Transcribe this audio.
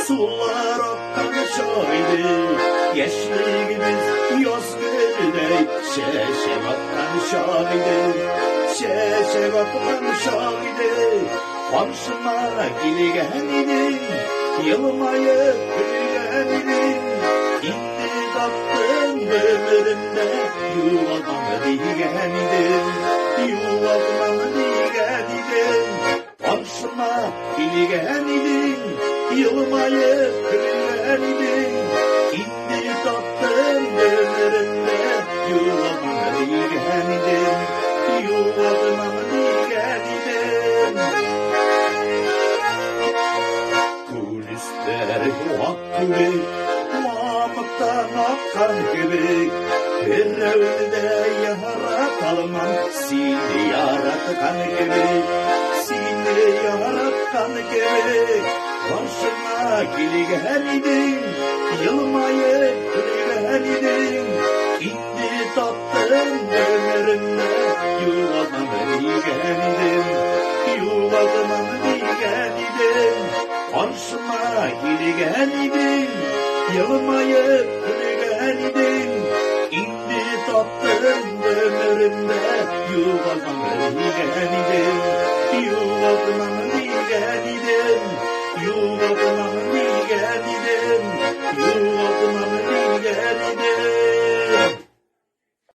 Sular akkan şahidi, gençliğimiz yoz gününe. Şeşe akkan şahidi, şeşe akkan şahidi. Komşuma gilgen idin, yılmayıp gülgen idin. İndi kaptın ömrümde, yuvamam diyen idin, yuvamam diyen idin. Komşuma gilgen idin, yılmayıp gülgen idin. İndi kaptın ömrümde, yuvamam diyen idin, yuvamam diyen idin. Kulisler hakkı, Mahmut'tan akkan gibi. Bir evde yaratalım, seni yaratkan gibi. Seni yaratkan gibi. Karşına gilgen idin, yılmayıp gülgen idin. İndi tattın ömrümde, yuvamam diyen idin, yuvamam diyen idin. Karşıma gilgen idin, yılmayıp gülgen idin. İndi tattın ömrümde, yuvamam diyen idin, yuvamam diyen idin, yuvamam diyen idin, yuvamam diyen idin.